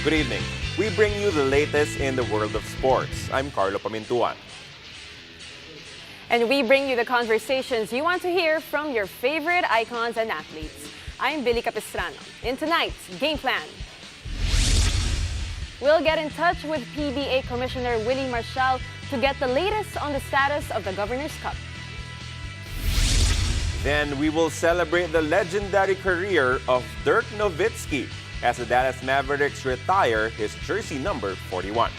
Good evening. We bring you the latest in the world of sports. I'm Carlo Pamintuan. And we bring you the conversations you want to hear from your favorite icons and athletes. I'm Billy Capistrano. In tonight's Game Plan, we'll get in touch with PBA Commissioner Willie Marshall to get the latest on the status of the Governor's Cup. Then we will celebrate the legendary career of Dirk Nowitzki as the Dallas Mavericks retire his jersey number 41.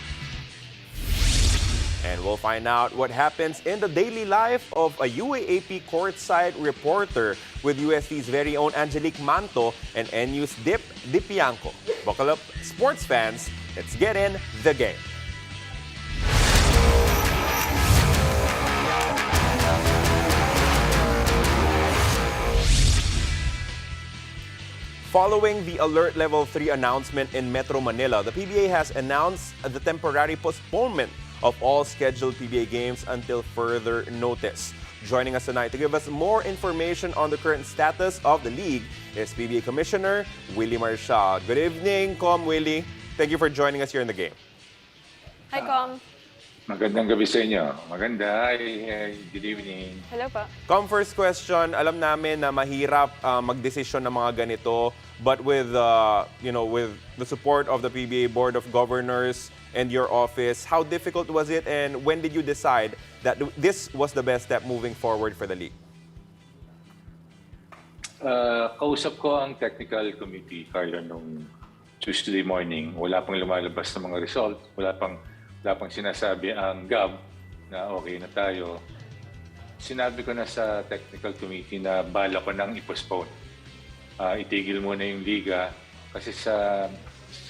And we'll find out what happens in the daily life of a UAAP Courtside reporter with UST's very own Angelique Manto and NU's Dip Dipianco. Buckle up, sports fans. Let's get in the game. Following the Alert Level 3 announcement in Metro Manila, the PBA has announced the temporary postponement of all scheduled PBA games until further notice. Joining us tonight to give us more information on the current status of the league is PBA Commissioner Willie Marshall. Good evening, Com Willie. Thank you for joining us here in the game. Hi, Com. Magandang gabi sa inyo. Maganda. Good evening. Hello pa. Com, first question. Alam namin na mahirap magdesisyon ng mga ganito, but with with the support of the PBA Board of Governors and your office, how difficult was it, and when did you decide that this was the best step moving forward for the league? Kausap ko ang technical committee, Carlo, nung Tuesday morning. Wala pang lumalabas na mga result. Wala pang sinasabi ang GAB na okay na tayo. Sinabi ko na sa technical committee na bala ko nang i-postpone. Itigil muna yung liga kasi sa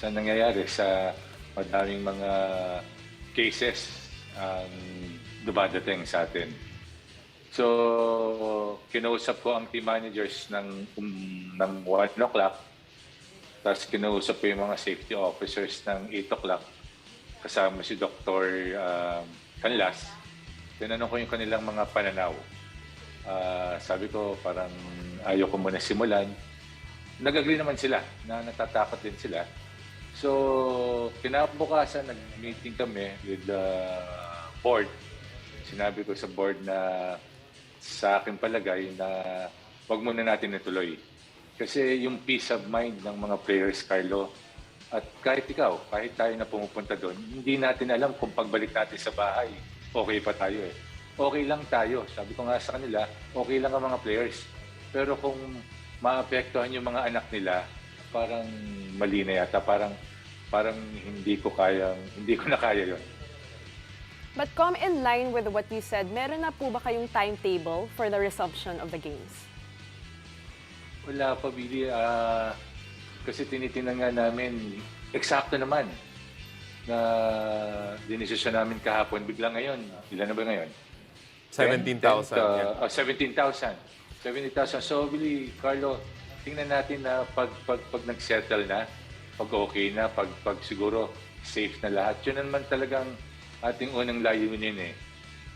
nangyayari sa madaming mga cases ang dumadating sa atin. So, kinausap ko ang team managers ng 1 o'clock. Tapos kinausap ko yung mga safety officers ng 8 o'clock. Kasama si Dr. Canlas. Tinanong ko yung kanilang mga pananaw. Sabi ko, parang ayaw ko muna simulan. Nag-agree naman sila na natatakot din sila. So, kinabukasan, nag-meeting kami with the board. Sinabi ko sa board na sa aking palagay na wag muna natin natuloy. Kasi yung peace of mind ng mga players, Carlo, at kahit ikaw, kahit tayo na pumupunta doon, hindi natin alam kung pagbalik natin sa bahay, okay pa tayo eh. Okay lang tayo. Sabi ko nga sa kanila, okay lang ang mga players. Pero kung maapektuhan yung mga anak nila, parang mali na yata. Parang hindi ko na kaya yun. But Com, in line with what you said, meron na po ba kayong timetable for the resumption of the games? Wala pa, Billy. Kasi tinitingnan nga namin, eksakto naman na dinesisyon namin kahapon. Bigla ngayon, ilan na ba ngayon? 17,000. 17,000. 70,000. So, Billy, Carlo, tingnan natin na pag nag-settle na, pag okay na, pag siguro safe na lahat. Yun naman talagang ating unang layunin eh.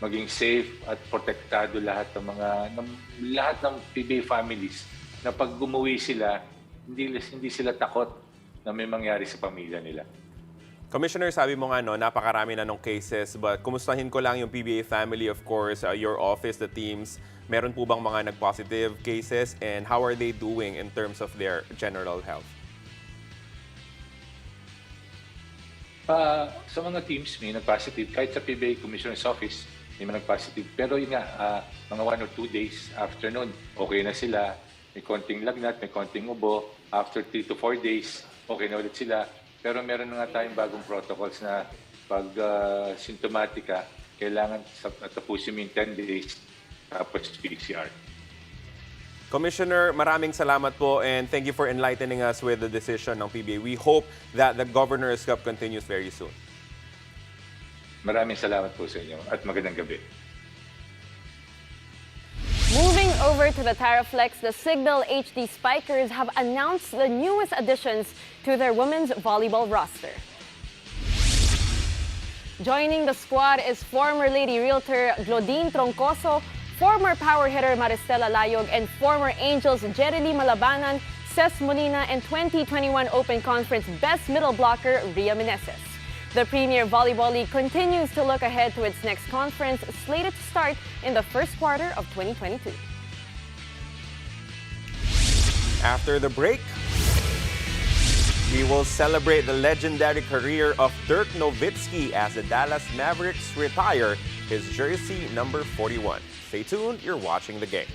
Maging safe at protektado lahat ng PBA families na pag gumuwi sila, hindi sila takot na may mangyari sa pamilya nila. Commissioner, sabi mo nga napakarami na nung cases, but kumustahin ko lang yung PBA family, of course, your office, the teams. Meron po bang mga nag-positive cases, and how are they doing in terms of their general health? Sa mga teams, may nag-positive. Kahit sa PBA Commissioner's Office, may mga nag-positive. Pero yun nga, mga 1 or 2 days after nun, okay na sila. May konting lagnat, may konting ubo. After 3 to 4 days, okay na ulit sila. Pero meron na nga tayong bagong protocols na pag symptomatica, kailangan tapusin mo yung 10 days tapos PCR. Commissioner, maraming salamat po, and thank you for enlightening us with the decision ng PBA. We hope that the Governor's Cup continues very soon. Maraming salamat po sa inyo at magandang gabi. Moving over to the Taraflex, the Signal HD Spikers have announced the newest additions to their women's volleyball roster. Joining the squad is former Lady Realtor Glodine Troncoso, former power hitter Maristela Layog, and former Angels Jerry Malabanan, Moises Molina and 2021 Open Conference Best Middle Blocker Ria Meneses. The Premier Volleyball League continues to look ahead to its next conference, slated to start in the first quarter of 2022. After the break, we will celebrate the legendary career of Dirk Nowitzki as the Dallas Mavericks retire his jersey number 41. Stay tuned, you're watching the game.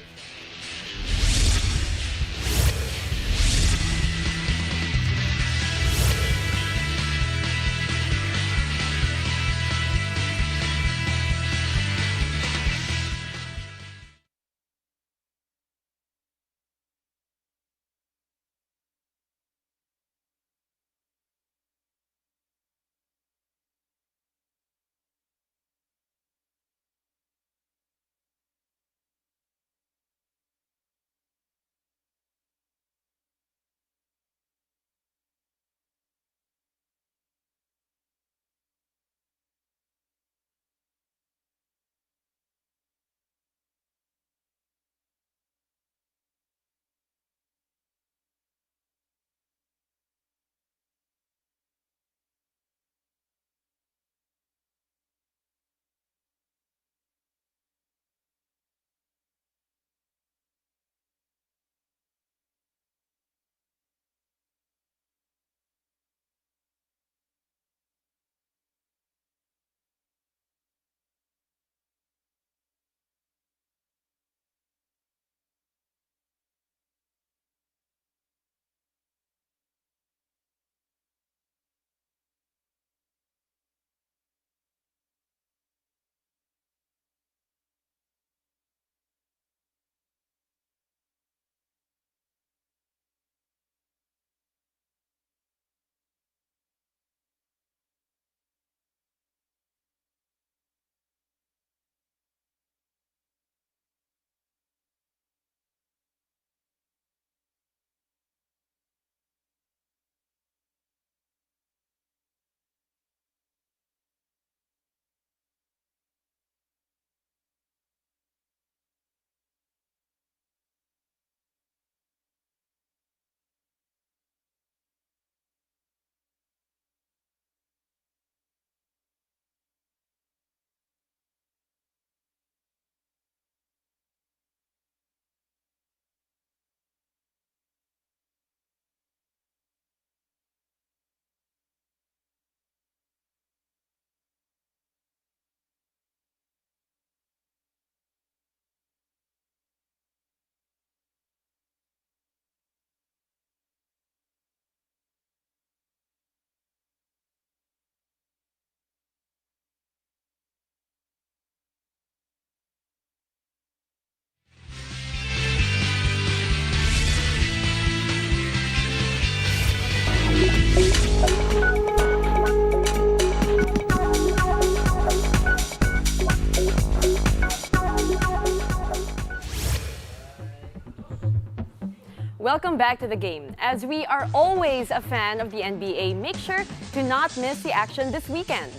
Welcome back to the game. As we are always a fan of the NBA, make sure to not miss the action this weekend.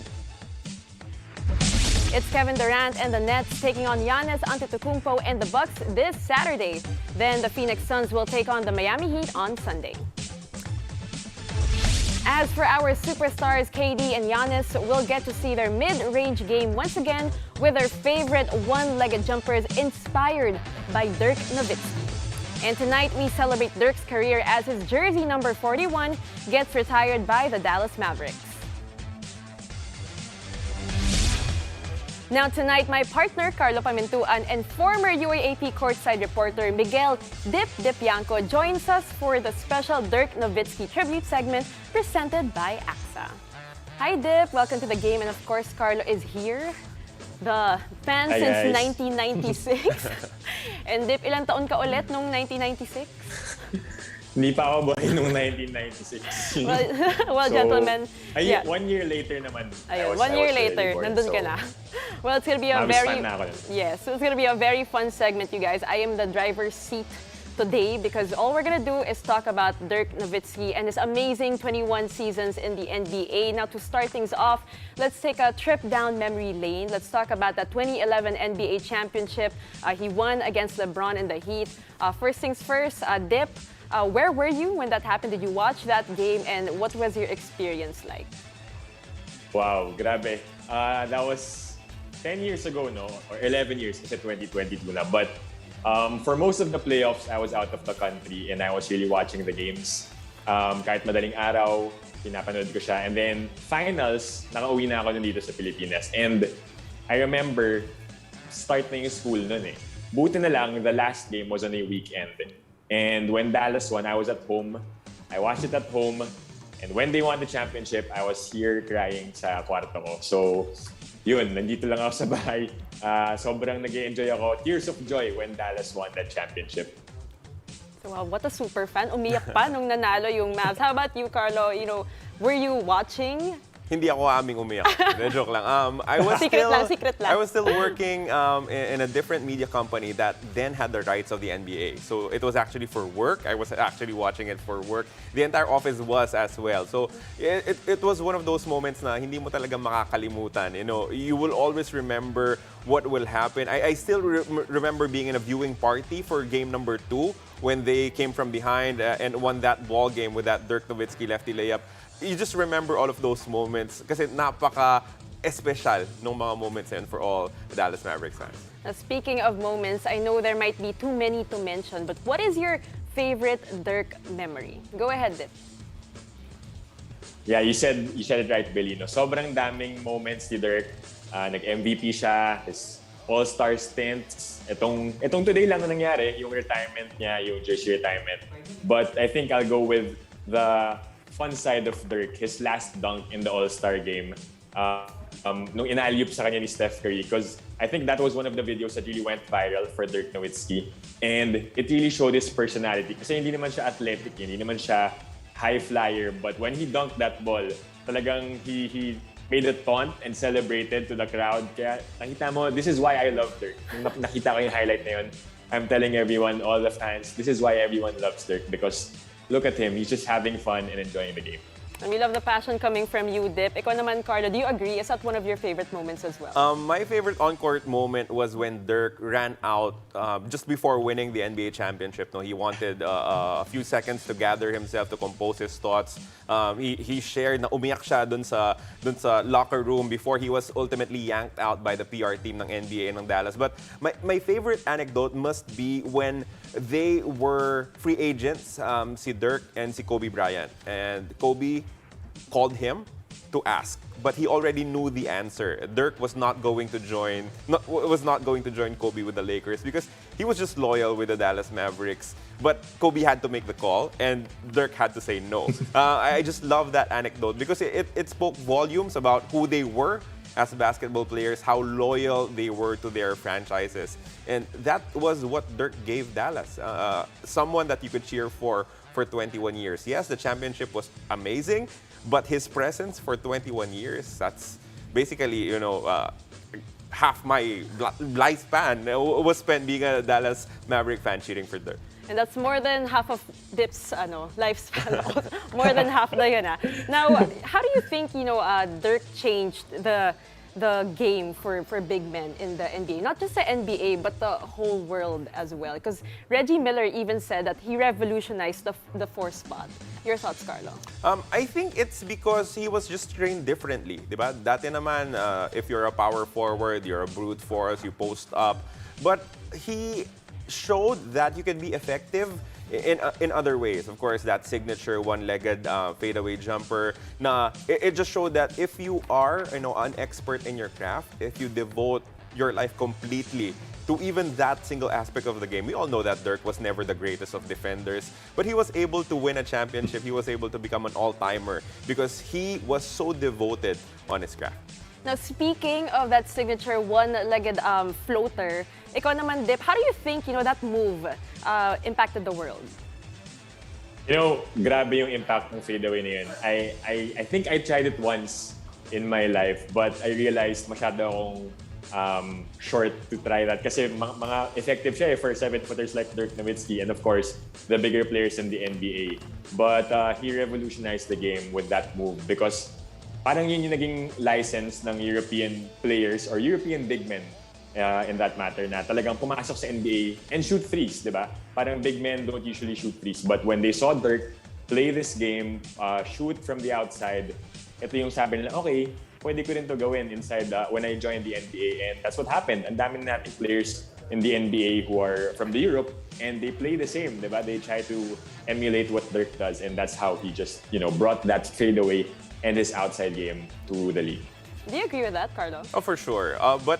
It's Kevin Durant and the Nets taking on Giannis Antetokounmpo and the Bucks this Saturday. Then the Phoenix Suns will take on the Miami Heat on Sunday. As for our superstars, KD and Giannis will get to see their mid-range game once again with their favorite one-legged jumpers inspired by Dirk Nowitzki. And tonight, we celebrate Dirk's career as his jersey number 41 gets retired by the Dallas Mavericks. Now tonight, my partner, Carlo Pamintuan, and former UAAP Courtside reporter, Miguel Dip Dipianco, joins us for the special Dirk Nowitzki tribute segment presented by AXA. Hi, Dip. Welcome to the game. And of course, Carlo is here. The fan Hi, since guys. 1996. And Dip, ilang taon ka ulit nung 1996? Hindi pa ako buhay nung 1996. Well, gentlemen. Ay, 1 year later naman. Ayun, 1 year later, born, nandun ka na. Well, it's gonna be a Mavs very... fan na ako. Yes, so it's gonna be a very fun segment, you guys. I am the driver's seat today because all we're gonna do is talk about Dirk Nowitzki and his amazing 21 seasons in the NBA. Now, to start things off, let's take a trip down memory lane. Let's talk about the 2011 NBA championship. He won against LeBron in the Heat. First things first, Dip, Where were you when that happened? Did you watch that game, and what was your experience like? Wow, grabe. That was 10 years ago, no? Or 11 years kasi 2022 na. But for most of the playoffs, I was out of the country and I was really watching the games. Kahit madaling araw, pinapanood ko siya. And then finals, nakauwi na ako nun dito sa Pilipinas. And I remember, start na yung school nun eh. Buti na lang, the last game was on a weekend. And when Dallas won, I was at home. I watched it at home. And when they won the championship, I was here crying sa kwarto ko. So, yun, nandito lang ako sa bahay. Sobrang nag-enjoy ako. Tears of joy when Dallas won that championship. So, wow, what a super fan. Umiyak pa nung nanalo yung Mavs. How about you, Carlo? You know, were you watching? Hindi ako aming umiyak. Joke lang. I was Secret lang. I was still working in a different media company that then had the rights of the NBA. So it was actually for work. I was actually watching it for work. The entire office was as well. So it was one of those moments na hindi mo talaga makakalimutan. You know, you will always remember what will happen. I still remember being in a viewing party for game number 2 when they came from behind and won that ball game with that Dirk Nowitzki lefty layup. You just remember all of those moments kasi napaka-espesyal nung mga moments yan for all the Dallas Mavericks fans. Now, speaking of moments, I know there might be too many to mention, but what is your favorite Dirk memory? Go ahead, Dip. Yeah, you said it right, Billy. No? Sobrang daming moments ni Dirk. Nag-MVP siya, his all-star stints. Itong today lang na nangyari, yung retirement niya, yung jersey retirement. But I think I'll go with the fun side of Dirk, his last dunk in the All-Star game. Nung inaaliyup sa kanya ni Steph Curry, because I think that was one of the videos that really went viral for Dirk Nowitzki. And it really showed his personality. Kasi hindi naman siya athletic, hindi naman siya high flyer. But when he dunked that ball, talagang he made a taunt and celebrated to the crowd. Kaya nakita mo, this is why I love Dirk. Nung nakita ko yung highlight na yun, I'm telling everyone, all the fans, this is why everyone loves Dirk. Because look at him, he's just having fun and enjoying the game. And we love the passion coming from you, Dip. Ikaw naman, Carlo, do you agree? Is that one of your favorite moments as well? My favorite on-court moment was when Dirk ran out just before winning the NBA championship. No, he wanted a few seconds to gather himself, to compose his thoughts. He shared na umiyak siya dun sa locker room before he was ultimately yanked out by the PR team ng NBA ng Dallas. But my favorite anecdote must be when they were free agents, si Dirk and si Kobe Bryant. And Kobe called him to ask, but he already knew the answer. Dirk was not going to join Kobe with the Lakers because he was just loyal with the Dallas Mavericks. But Kobe had to make the call, and Dirk had to say no. I just love that anecdote because it spoke volumes about who they were as basketball players, how loyal they were to their franchises. And that was what Dirk gave Dallas. Someone that you could cheer for 21 years. Yes, the championship was amazing, but his presence for 21 years, that's basically, half my lifespan was spent being a Dallas Maverick fan cheering for Dirk. And that's more than half of Dip's lifespan. More than half na yun. Now, how do you think Dirk changed the game for big men in the NBA? Not just the NBA, but the whole world as well. Because Reggie Miller even said that he revolutionized the 4 spot. Your thoughts, Carlo? I think it's because he was just trained differently. Diba? Dati naman, if you're a power forward, you're a brute force, you post up. But he showed that you can be effective in other ways. Of course, that signature one-legged fadeaway jumper. It just showed that if you are an expert in your craft, if you devote your life completely to even that single aspect of the game. We all know that Dirk was never the greatest of defenders, but he was able to win a championship. He was able to become an all-timer because he was so devoted on his craft. Now, speaking of that signature one-legged floater, ikaw naman, Dip, how do you think that move impacted the world? Grabe yung impact ng fadeaway na yun. I think I tried it once in my life, but I realized masyado akong short to try that. Kasi mga effective siya for 7-footers like Dirk Nowitzki and of course, the bigger players in the NBA. But he revolutionized the game with that move because parang yun yung naging license ng European players or European big men in that matter na talagang pumasok sa NBA and shoot threes, di ba? Parang big men don't usually shoot threes. But when they saw Dirk play this game, shoot from the outside, ito yung sabi nila, okay, pwede ko rin to gawin inside when I joined the NBA. And that's what happened. Ang dami na nating players in the NBA who are from the Europe and they play the same, di ba? They try to emulate what Dirk does and that's how he just, brought that fadeaway and his outside game to the league. Do you agree with that, Carlo? Oh, for sure. But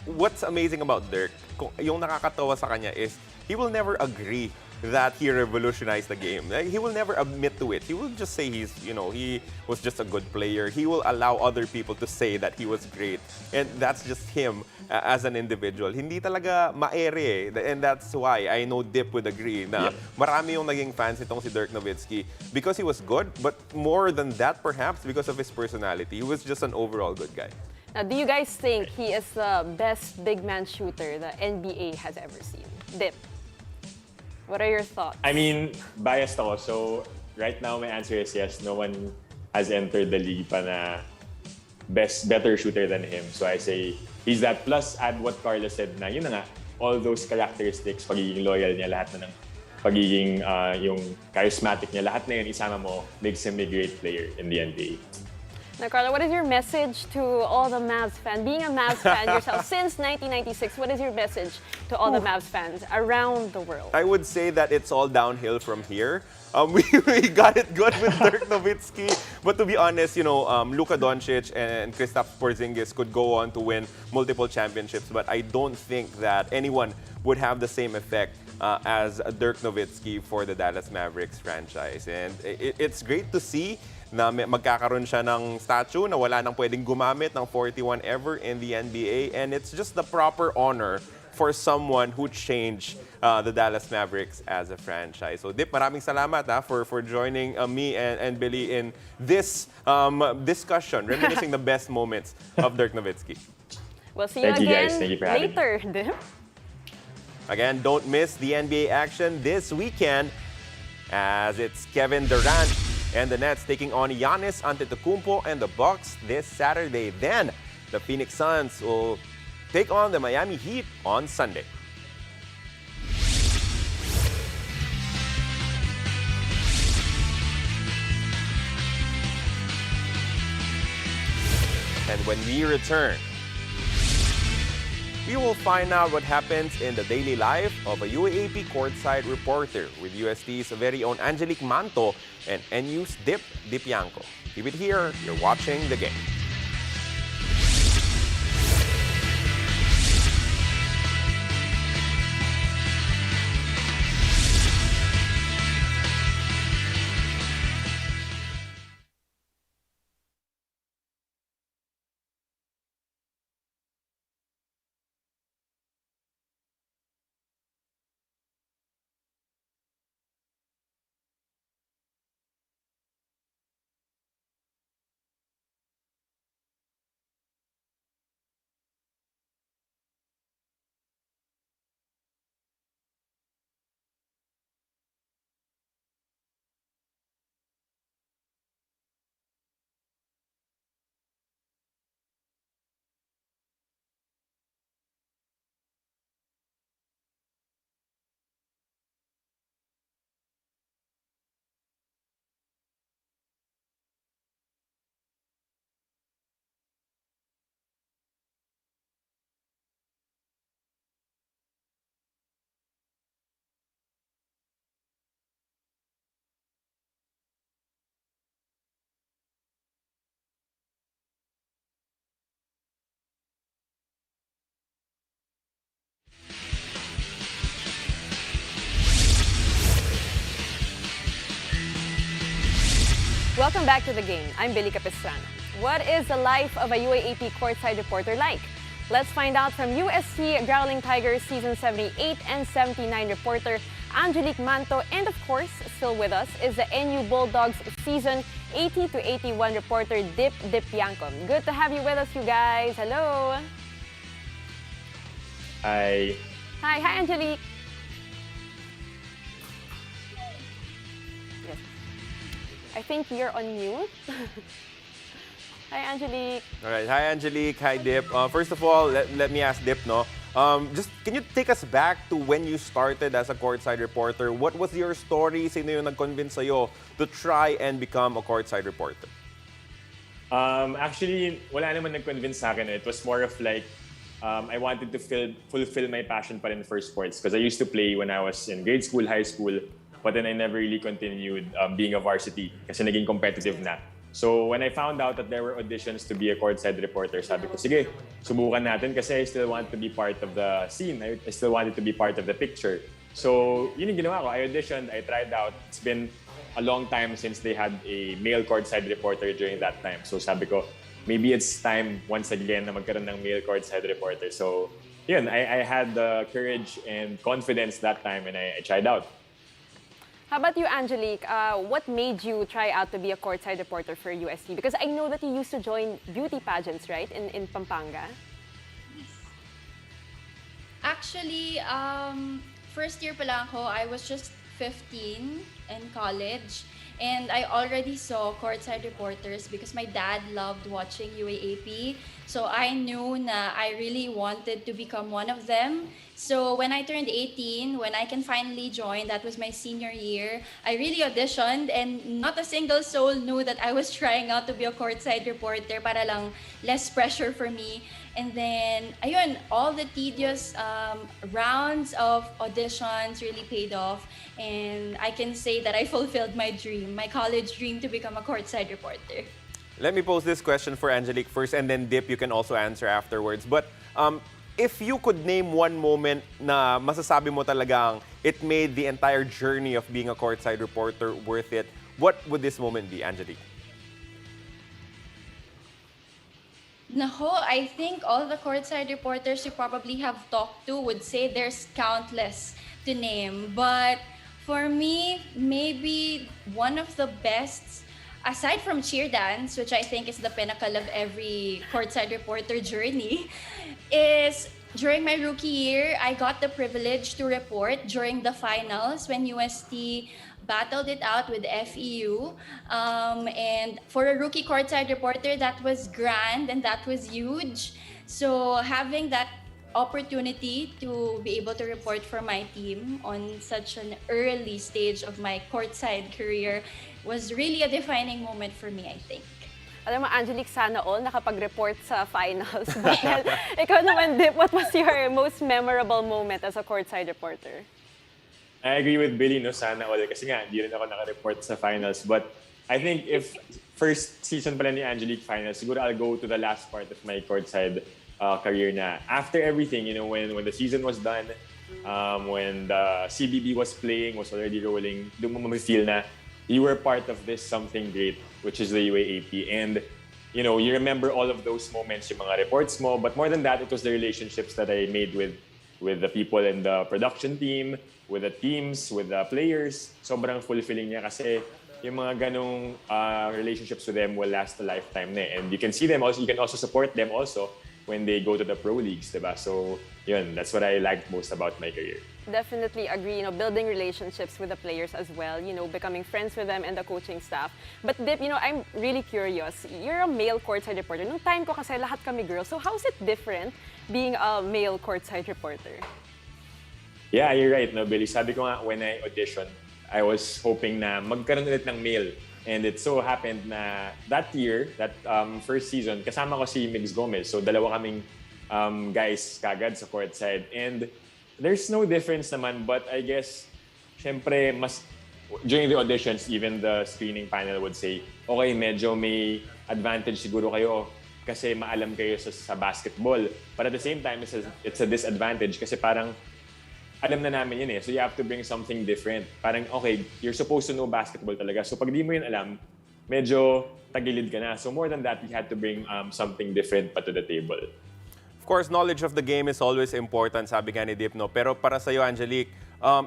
what's amazing about Dirk, yung nakakatawa sa kanya is he will never agree that he revolutionized the game. He will never admit to it. He will just say he was just a good player. He will allow other people to say that he was great. And that's just him as an individual. Hindi talaga maere eh. And that's why I know Dip would agree na marami yung naging fans itong si Dirk Nowitzki because he was good, but more than that perhaps because of his personality. He was just an overall good guy. Now, do you guys think he is the best big man shooter the NBA has ever seen? Dip, what are your thoughts? I mean, biased ako. So, right now, my answer is yes. No one has entered the league pa na better shooter than him. So, I say he's that. Plus, add what Carlos said na, yun na nga, all those characteristics, pagiging loyal niya, lahat na ng pagiging yung charismatic niya, lahat na yun isama mo makes him a great player in the NBA. Now, Carlo, what is your message to all the Mavs fans? Being a Mavs fan yourself since 1996, what is your message to all the Mavs fans around the world? I would say that it's all downhill from here. We got it good with Dirk Nowitzki, but to be honest, Luka Doncic and Kristaps Porzingis could go on to win multiple championships, but I don't think that anyone would have the same effect as Dirk Nowitzki for the Dallas Mavericks franchise. And it's great to see na magkakaroon siya ng statue na wala nang pwedeng gumamit ng 41 ever in the NBA. And it's just the proper honor for someone who changed the Dallas Mavericks as a franchise. So Dip, maraming salamat for joining me and Billy in this discussion, reminiscing the best moments of Dirk Nowitzki. We'll see you Thank you, again guys. Thank you for having me. later, Dip. Again, don't miss the NBA action this weekend as it's Kevin Durant and the Nets taking on Giannis Antetokounmpo and the Bucks this Saturday. Then, the Phoenix Suns will take on the Miami Heat on Sunday. And when we return, we will find out what happens in the daily life of a UAAP courtside reporter with UST's very own Angelique Manto and NU's Dip Yanko. Keep it here. You're watching the game. Welcome back to the game. I'm Billy Capistrano. What is the life of a UAAP courtside reporter like? Let's find out from UST Growling Tigers Season 78 and 79 reporter Angelique Manto, and of course, still with us is the NU Bulldogs Season 80 to 81 reporter Dip Yanko. Good to have you with us, you guys. Hello. Hi. Hi, Angelique. Yes. I think you're on mute. Hi, Angelique. All right. Hi, Angelique. Hi, Dip. First of all, let me ask Dip, no? Just can you take us back to when you started as a courtside reporter? What was your story? Sino yung nag-convince sa'yo to try and become a courtside reporter? Actually, wala naman nag-convince sa akin. It was more of like, I wanted to fulfill my passion pa rin for sports because I used to play when I was in grade school, high school, but then I never really continued being a varsity kasi naging competitive na. So when I found out that there were auditions to be a courtside reporter, sabi ko, sige, subukan natin kasi I still want to be part of the scene. I still wanted to be part of the picture. So yun yung ginawa ko. I auditioned, I tried out. It's been a long time since they had a male courtside reporter during that time. So sabi ko, maybe it's time once again na magkaroon ng male courtside reporter. So yun, I had the courage and confidence that time and I tried out. How about you, Angelique? What made you try out to be a courtside reporter for UST? Because I know that you used to join beauty pageants, right, in Pampanga? Actually, first year pa lang ako, I was just 15 in college. And I already saw courtside reporters because my dad loved watching UAAP. So I knew na I really wanted to become one of them. So when I turned 18, when I can finally join, that was my senior year, I really auditioned and not a single soul knew that I was trying out to be a courtside reporter para lang less pressure for me. And then, ayun, all the tedious rounds of auditions really paid off. And I can say that I fulfilled my dream, my college dream to become a courtside reporter. Let me pose this question for Angelique first, and then Dip, you can also answer afterwards. But if you could name one moment na masasabi mo talagang it made the entire journey of being a courtside reporter worth it, what would this moment be, Angelique? Nako, I think all the courtside reporters you probably have talked to would say there's countless to name. But for me, maybe one of the best, aside from cheer dance, which I think is the pinnacle of every courtside reporter journey, is during my rookie year, I got the privilege to report during the finals when UST battled it out with FEU. And for a rookie courtside reporter, that was grand and that was huge. So having that opportunity to be able to report for my team on such an early stage of my courtside career was really a defining moment for me, I think. Alam mo, Angelique, sana all nakapag-report sa finals. But ikaw naman, Dip, what was your most memorable moment as a courtside reporter? I agree with Billy, no, sana all. Kasi nga, hindi rin ako naka-report sa finals. But I think if first season pala ni Angelique finals, siguro I'll go to the last part of my courtside career na. After everything, you know, when the season was done, when the CBB was playing, was already rolling, doon mo ma-feel na you were part of this something great, which is the UAAP. And, you know, you remember all of those moments, yung mga reports mo. But more than that, it was the relationships that I made with the people in the production team, with the teams, with the players. Sobrang fulfilling niya kasi yung mga ganong relationships with them will last a lifetime na. And you can see them also, you can also support them also when they go to the pro leagues, diba? So, yun, that's what I liked most about my career. Definitely agree, you know, building relationships with the players as well, you know, becoming friends with them and the coaching staff. But Dip, you know, I'm really curious. You're a male courtside reporter. Nung time ko kasi lahat kami girls. So how is it different being a male courtside reporter? Yeah, you're right, no, Billy. Sabi ko nga, when I auditioned, I was hoping na magkaroon ulit ng male. And it so happened na that year, that first season, kasama ko si Migs Gomez. So dalawa kaming guys kagad sa courtside. And there's no difference naman, but I guess, syempre, mas during the auditions, even the screening panel would say, okay, medyo may advantage siguro kayo kasi maalam kayo sa basketball. But at the same time, it's a disadvantage kasi parang alam na namin yun eh. So you have to bring something different. Parang, okay, you're supposed to know basketball talaga. So pag di mo yun alam, medyo tagilid ka na. So more than that, you had to bring something different pa to the table. Of course, knowledge of the game is always important, sabi nga ni Dip, no? Pero para sa'yo, Angelique,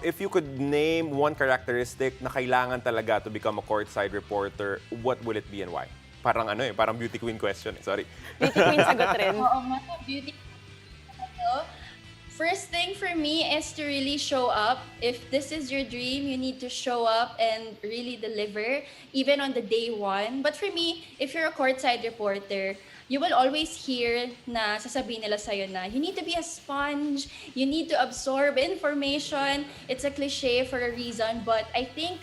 if you could name one characteristic na kailangan talaga to become a courtside reporter, what will it be and why? Parang ano eh, parang beauty queen question. Sorry. Beauty queen sagot rin. Oo nga, beauty. First thing for me is to really show up. If this is your dream, you need to show up and really deliver, even on the day one. But for me, if you're a courtside reporter, you will always hear na sasabihin nila sa'yo na you need to be a sponge, you need to absorb information. It's a cliche for a reason, but I think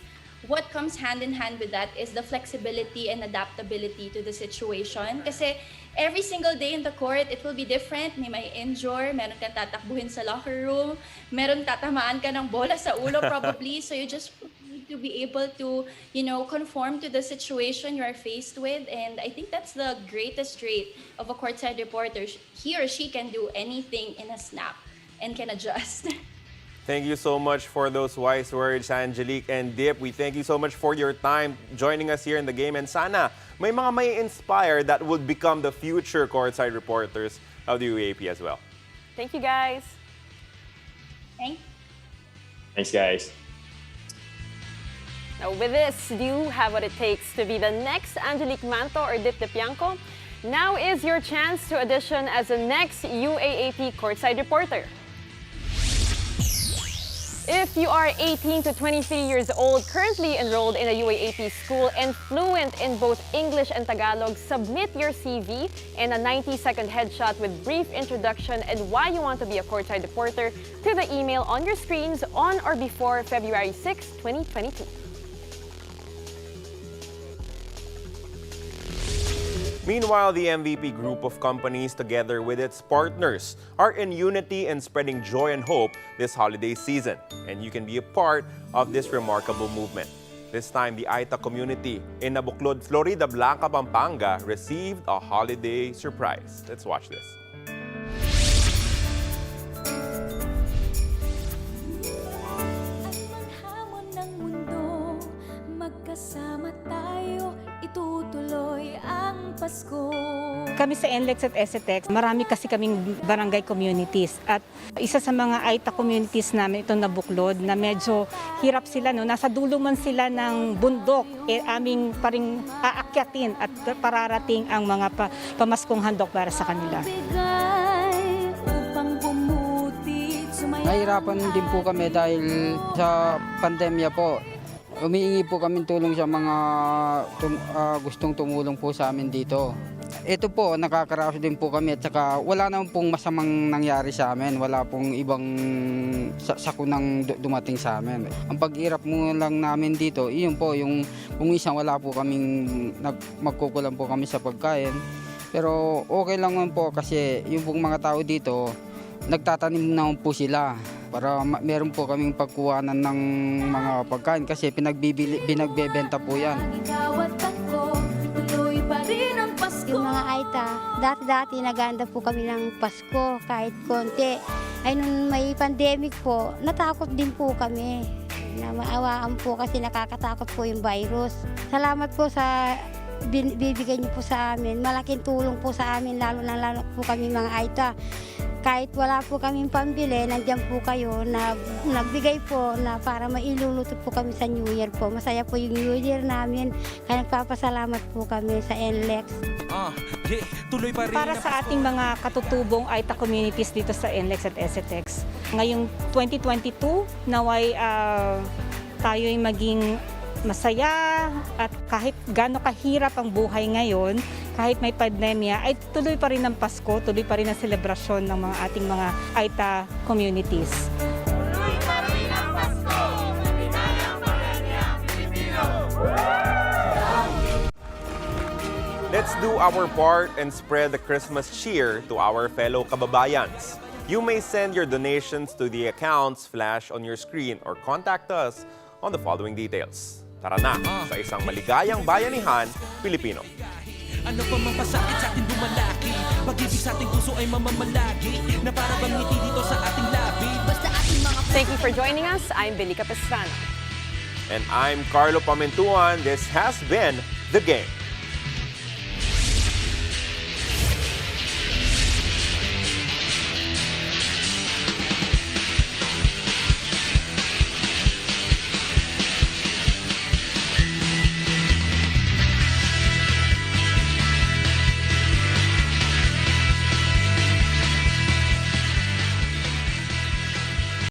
what comes hand in hand with that is the flexibility and adaptability to the situation. Kasi every single day in the court, it will be different. May injure, meron kang tatakbuhin sa locker room, meron tatamaan ka ng bola sa ulo probably. So you just need to be able to, conform to the situation you are faced with. And I think that's the greatest trait of a courtside reporter. He or she can do anything in a snap and can adjust. Thank you so much for those wise words, Angelique and Dip. We thank you so much for your time joining us here in the game. And sana may mga may inspire that would become the future courtside reporters of the UAAP as well. Thank you, guys. Thanks, guys. Now, with this, do you have what it takes to be the next Angelique Manto or Dip Dipianco? Now is your chance to audition as the next UAAP courtside reporter. If you are 18 to 23 years old, currently enrolled in a UAAP school and fluent in both English and Tagalog, submit your CV and a 90-second headshot with brief introduction and why you want to be a courtside reporter to the email on your screens on or before February 6, 2022. Meanwhile, the MVP group of companies, together with its partners, are in unity and spreading joy and hope this holiday season. And you can be a part of this remarkable movement. This time, the Aita community in Nabuclod, Florida Blanca, Pampanga received a holiday surprise. Let's watch this. Kami sa NLEX at SETEX, marami kasi kaming barangay communities at isa sa mga AITA communities namin itong Nabuclod na medyo hirap sila, no? Nasa dulo man sila ng bundok, aming paring aakyatin at pararating ang mga pamaskong handog para sa kanila. Nahirapan din po kami dahil sa pandemya po. Umiingi po kami tulong sa mga gustong tumulong po sa amin dito. Ito po, nakakaraos din po kami at saka wala naman pong masamang nangyari sa amin. Wala pong ibang sakunang dumating sa amin. Ang paghirap mo lang namin dito, iyon po, yung kung isang wala po kaming, magkukulang po kami sa pagkain. Pero okay lang naman po kasi yung pong mga tao dito, nagtatanim naman po sila. Para meron po kaming pagkuhanan ng mga pagkain kasi pinagbebenta po yan. Yung mga Aita, dati naganda po kami ng Pasko kahit konti. Ay nung may pandemic po, natakot din po kami. Na maawaan po kasi nakakatakot po yung virus. Salamat po sa bibigay niyo po sa amin. Malaking tulong po sa amin, lalo po kami mga Aita. Kahit wala po kaming pambili, nandiyan po kayo na nagbigay po na para mailuluto po kami sa New Year po. Masaya po yung New Year namin. Kaya nagpapasalamat po kami sa NLEX. Para sa ating mga katutubong AITA communities dito sa NLEX at SETEX, ngayong 2022, naway tayo'y maging masaya at kahit gaano kahirap ang buhay ngayon, kahit may pandemya, ay tuloy pa rin ang Pasko, tuloy pa rin ang selebrasyon ng mga ating mga AITA communities. Tuloy pa rin ang Pasko, maligayang Pamilya Pilipino! Let's do our part and spread the Christmas cheer to our fellow kababayans. You may send your donations to the accounts flashed on your screen or contact us on the following details. Tara na sa isang maligayang bayanihan Pilipino. Ano pa mang pasakit sa ating dumalaki, pag-ibig sa ating puso ay mamamalagi, na para bang ngiti dito sa ating labi. Basta ating mga... Thank you for joining us. I'm Billy Capistrano. And I'm Carlo Pamentuan. This has been The Game.